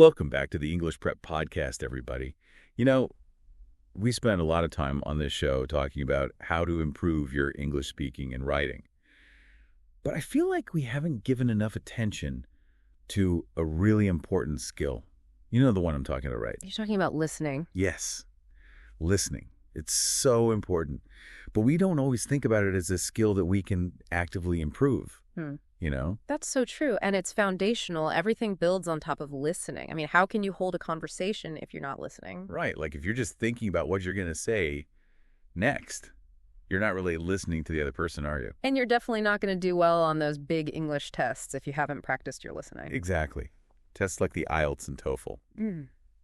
Welcome back to the English Prep Podcast, everybody. You know, we spend a lot of time on this show talking about how to improve your English speaking and writing. But I feel like we haven't given enough attention to a really important skill. You know the one I'm talking about, right? You're talking about listening. Yes, listening. It's so important. But we don't always think about it as a skill that we can actively improve, you know? That's so true. And it's foundational. Everything builds on top of listening. I mean, how can you hold a conversation if you're not listening? Right. Like if you're just thinking about what you're going to say next, you're not really listening to the other person, are you? And you're definitely not going to do well on those big English tests if you haven't practiced your listening. Exactly. Tests like the IELTS and TOEFL.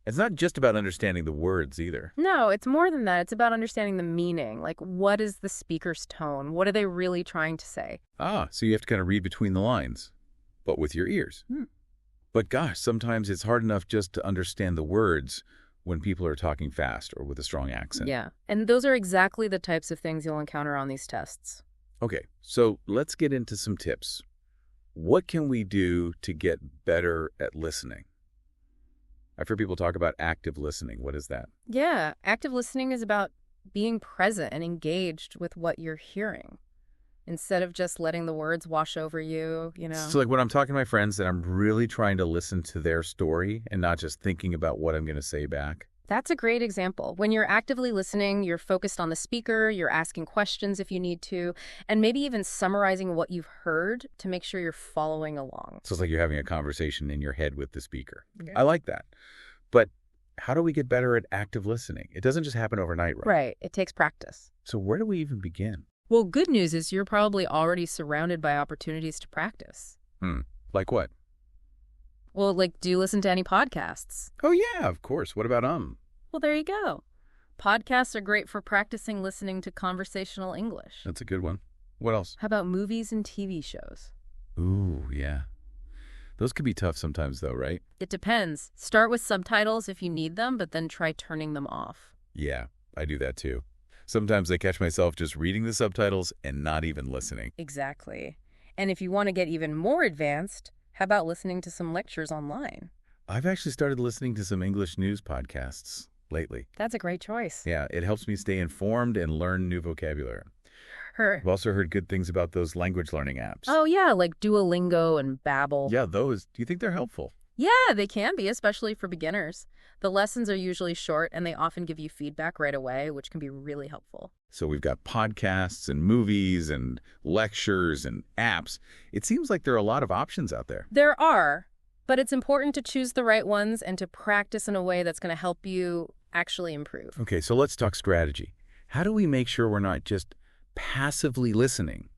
It's not just about understanding the words either. No, it's more than that. It's about understanding the meaning. Like, what is the speaker's tone? What are they really trying to say? So you have to kind of read between the lines, but with your ears. But gosh, sometimes it's hard enough just to understand the words when people are talking fast or with a strong accent. Yeah, and those are exactly the types of things you'll encounter on these tests. Okay, so let's get into some tips. What can we do to get better at listening? I've heard people talk about active listening. What is that? Yeah, active listening is about being present and engaged with what you're hearing instead of just letting the words wash over you, you know. So like when I'm talking to my friends and I'm really trying to listen to their story and not just thinking about what I'm going to say back. That's a great example. When you're actively listening, you're focused on the speaker, you're asking questions if you need to, and maybe even summarizing what you've heard to make sure you're following along. So it's like you're having a conversation in your head with the speaker. Yeah. I like that. But how do we get better at active listening? It doesn't just happen overnight, right? Right. It takes practice. So where do we even begin? Well, good news is you're probably already surrounded by opportunities to practice. Like what? Well, like, do you listen to any podcasts? Oh, yeah, of course. What about Well, there you go. Podcasts are great for practicing listening to conversational English. That's a good one. What else? How about movies and TV shows? Ooh, yeah. Those could be tough sometimes, though, right? It depends. Start with subtitles if you need them, but then try turning them off. Yeah, I do that too. Sometimes I catch myself just reading the subtitles and not even listening. Exactly. And if you want to get even more advanced, how about listening to some lectures online? I've actually started listening to some English news podcasts lately. That's a great choice. Yeah, it helps me stay informed and learn new vocabulary. I've also heard good things about those language learning apps. Oh, yeah, like Duolingo and Babbel. Yeah, those. Do you think they're helpful? Yeah, they can be, especially for beginners. The lessons are usually short, and they often give you feedback right away, which can be really helpful. So we've got podcasts and movies and lectures and apps. It seems like there are a lot of options out there. There are, but it's important to choose the right ones and to practice in a way that's going to help you actually improve. Okay, so let's talk strategy. How do we make sure we're not just passively listening,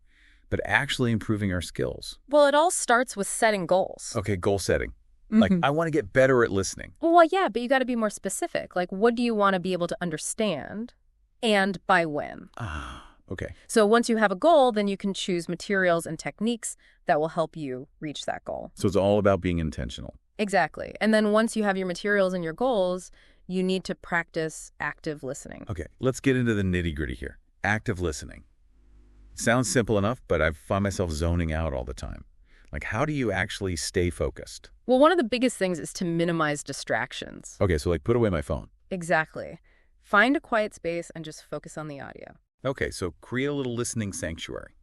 but actually improving our skills? Well, it all starts with setting goals. Okay, goal setting. Like, I want to get better at listening. Well, yeah, but you got to be more specific. Like, what do you want to be able to understand and by when? Okay. So once you have a goal, then you can choose materials and techniques that will help you reach that goal. So it's all about being intentional. Exactly. And then once you have your materials and your goals, you need to practice active listening. Okay, let's get into the nitty-gritty here. Active listening. Sounds simple enough, but I find myself zoning out all the time. Like, how do you actually stay focused? Well, one of the biggest things is to minimize distractions. Okay, so like put away my phone. Exactly. Find a quiet space and just focus on the audio. Okay, so create a little listening sanctuary.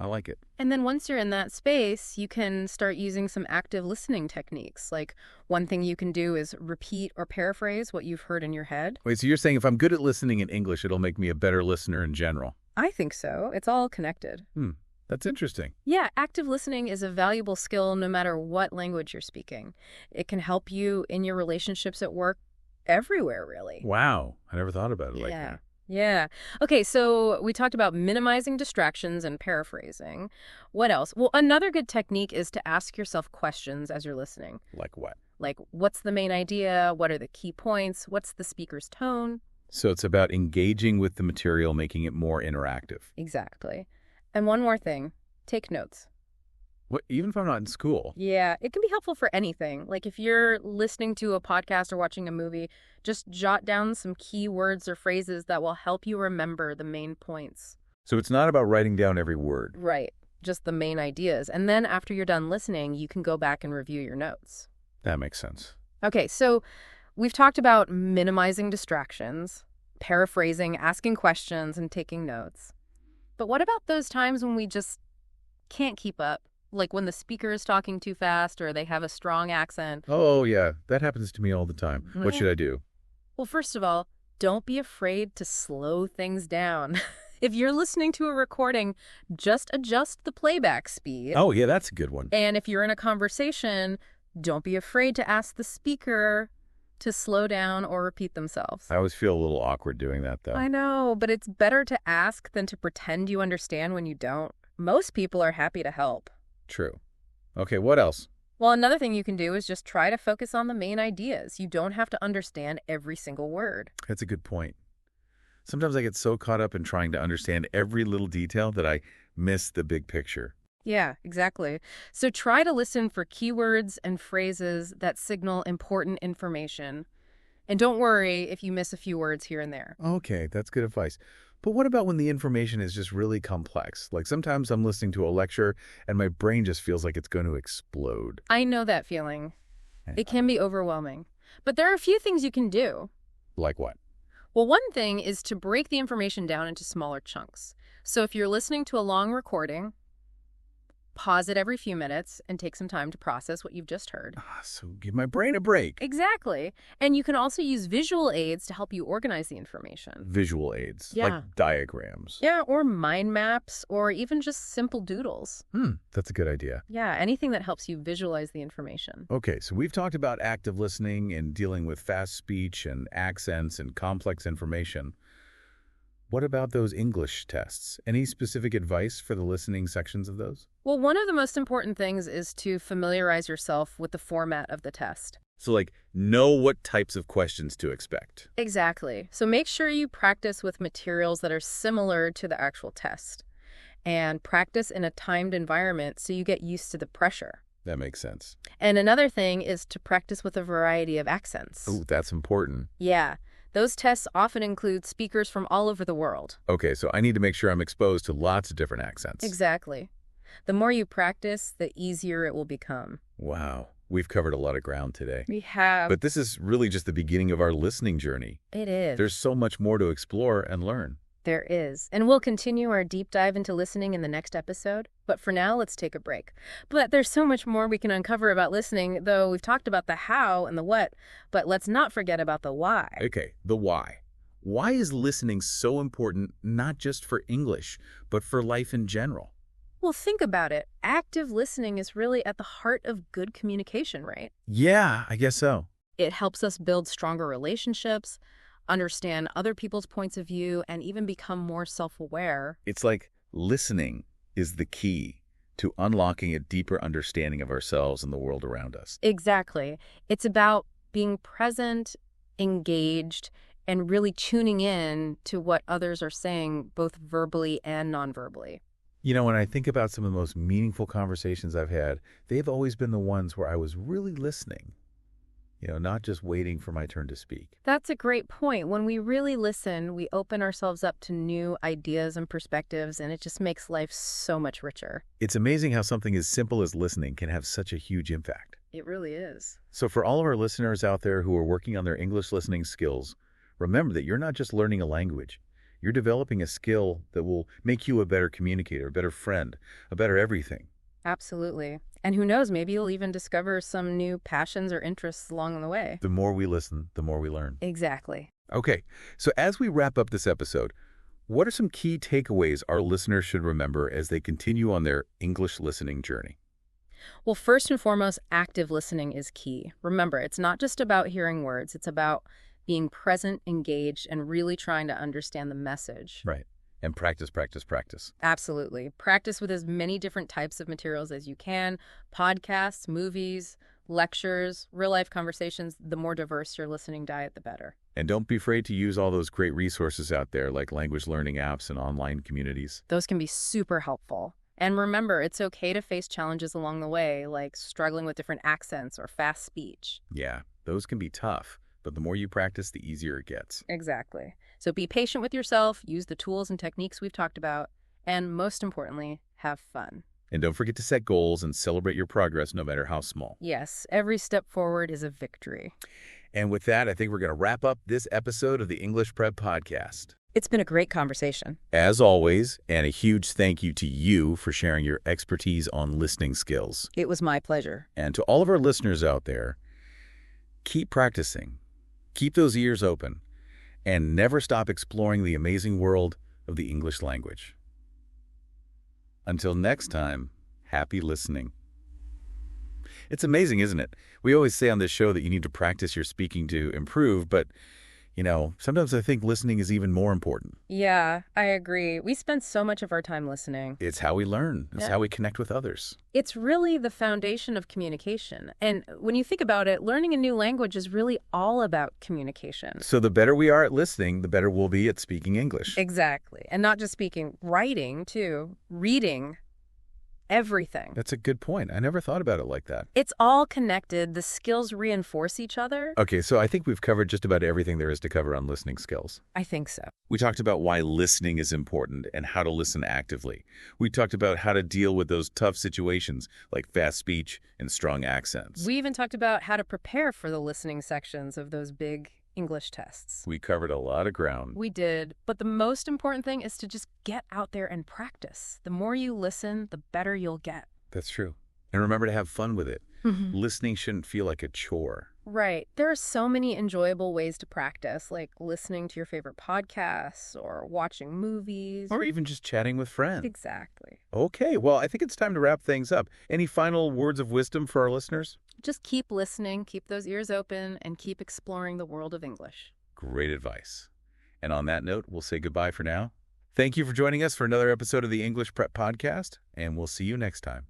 I like it. And then once you're in that space, you can start using some active listening techniques. Like, one thing you can do is repeat or paraphrase what you've heard in your head. Wait, so you're saying if I'm good at listening in English, it'll make me a better listener in general? I think so. It's all connected. That's interesting. Yeah, active listening is a valuable skill no matter what language you're speaking. It can help you in your relationships at work, everywhere, really. Wow, I never thought about it like that. Yeah. Okay, so we talked about minimizing distractions and paraphrasing. What else? Well, another good technique is to ask yourself questions as you're listening. Like what? Like, what's the main idea? What are the key points? What's the speaker's tone? So it's about engaging with the material, making it more interactive. Exactly. And one more thing, take notes. What, even if I'm not in school? Yeah, it can be helpful for anything. Like if you're listening to a podcast or watching a movie, just jot down some key words or phrases that will help you remember the main points. So it's not about writing down every word. Right, just the main ideas. And then after you're done listening, you can go back and review your notes. That makes sense. Okay, so we've talked about minimizing distractions, paraphrasing, asking questions, and taking notes. But what about those times when we just can't keep up? Like when the speaker is talking too fast or they have a strong accent. Oh, yeah, that happens to me all the time. What should I do? Well, first of all, don't be afraid to slow things down. If you're listening to a recording, just adjust the playback speed. Oh, yeah, that's a good one. And if you're in a conversation, don't be afraid to ask the speaker to slow down or repeat themselves. I always feel a little awkward doing that, though. I know, but it's better to ask than to pretend you understand when you don't. Most people are happy to help. True. Okay, what else? Well, another thing you can do is just try to focus on the main ideas. You don't have to understand every single word. That's a good point. Sometimes I get so caught up in trying to understand every little detail that I miss the big picture. Yeah, exactly. So try to listen for keywords and phrases that signal important information. And don't worry if you miss a few words here and there. Okay, that's good advice. But what about when the information is just really complex? Like sometimes I'm listening to a lecture and my brain just feels like it's going to explode. I know that feeling. It can be overwhelming. But there are a few things you can do. Like what? Well, one thing is to break the information down into smaller chunks. So if you're listening to a long recording, pause it every few minutes and take some time to process what you've just heard. So give my brain a break. Exactly. And you can also use visual aids to help you organize the information. Visual aids, Yeah. like diagrams. Yeah, or mind maps, or even just simple doodles. That's a good idea. Yeah, anything that helps you visualize the information. Okay, so we've talked about active listening and dealing with fast speech and accents and complex information. What about those English tests? Any specific advice for the listening sections of those? Well, one of the most important things is to familiarize yourself with the format of the test. So, like, know what types of questions to expect. Exactly. So make sure you practice with materials that are similar to the actual test. And practice in a timed environment so you get used to the pressure. That makes sense. And another thing is to practice with a variety of accents. Oh, that's important. Yeah. Those tests often include speakers from all over the world. Okay, so I need to make sure I'm exposed to lots of different accents. Exactly. The more you practice, the easier it will become. Wow, we've covered a lot of ground today. We have. But this is really just the beginning of our listening journey. It is. There's so much more to explore and learn. There is. And we'll continue our deep dive into listening in the next episode. But for now, let's take a break. But there's so much more we can uncover about listening, though we've talked about the how and the what. But let's not forget about the why. Okay, the why. Why is listening so important, not just for English, but for life in general? Well, think about it. Active listening is really at the heart of good communication, right? Yeah, I guess so. It helps us build stronger relationships, understand other people's points of view, and even become more self-aware. It's like listening is the key to unlocking a deeper understanding of ourselves and the world around us. Exactly. It's about being present, engaged, and really tuning in to what others are saying, both verbally and non-verbally. You know, when I think about some of the most meaningful conversations I've had, they've always been the ones where I was really listening. You know, not just waiting for my turn to speak. That's a great point. When we really listen, we open ourselves up to new ideas and perspectives, and it just makes life so much richer. It's amazing how something as simple as listening can have such a huge impact. It really is. So for all of our listeners out there who are working on their English listening skills, remember that you're not just learning a language. You're developing a skill that will make you a better communicator, a better friend, a better everything. Absolutely. And who knows, maybe you'll even discover some new passions or interests along the way. The more we listen, the more we learn. Exactly. Okay, so as we wrap up this episode, what are some key takeaways our listeners should remember as they continue on their English listening journey? Well, first and foremost, active listening is key. Remember, it's not just about hearing words. It's about being present, engaged, and really trying to understand the message. Right. And practice, practice, practice. Absolutely. Practice with as many different types of materials as you can. Podcasts, movies, lectures, real-life conversations. The more diverse your listening diet, the better. And don't be afraid to use all those great resources out there like language learning apps and online communities. Those can be super helpful. And remember, it's okay to face challenges along the way, like struggling with different accents or fast speech. Yeah, those can be tough, but the more you practice, the easier it gets. Exactly. So be patient with yourself, use the tools and techniques we've talked about, and most importantly, have fun. And don't forget to set goals and celebrate your progress no matter how small. Yes, every step forward is a victory. And with that, I think we're going to wrap up this episode of the English Prep Podcast. It's been a great conversation. As always, and a huge thank you to you for sharing your expertise on listening skills. It was my pleasure. And to all of our listeners out there, keep practicing, keep those ears open, and never stop exploring the amazing world of the English language. Until next time, happy listening. It's amazing, isn't it? We always say on this show that you need to practice your speaking to improve, but sometimes I think listening is even more important. Yeah, I agree. We spend so much of our time listening. It's how we learn. It's Yeah. how we connect with others. It's really the foundation of communication. And when you think about it, learning a new language is really all about communication. So the better we are at listening, the better we'll be at speaking English. Exactly. And not just speaking, writing too, reading, everything. That's a good point. I never thought about it like that. It's all connected. The skills reinforce each other. Okay, so I think we've covered just about everything there is to cover on listening skills. I think so. We talked about why listening is important and how to listen actively. We talked about how to deal with those tough situations like fast speech and strong accents. We even talked about how to prepare for the listening sections of those big English tests. We covered a lot of ground. We did, but the most important thing is to just get out there and practice. The more you listen, the better you'll get. That's true. And remember to have fun with it. Mm-hmm. Listening shouldn't feel like a chore. Right. There are so many enjoyable ways to practice, like listening to your favorite podcasts or watching movies. Or even just chatting with friends. Exactly. Okay, well, I think it's time to wrap things up. Any final words of wisdom for our listeners? Just keep listening, keep those ears open, and keep exploring the world of English. Great advice. And on that note, we'll say goodbye for now. Thank you for joining us for another episode of the English Prep Podcast, and we'll see you next time.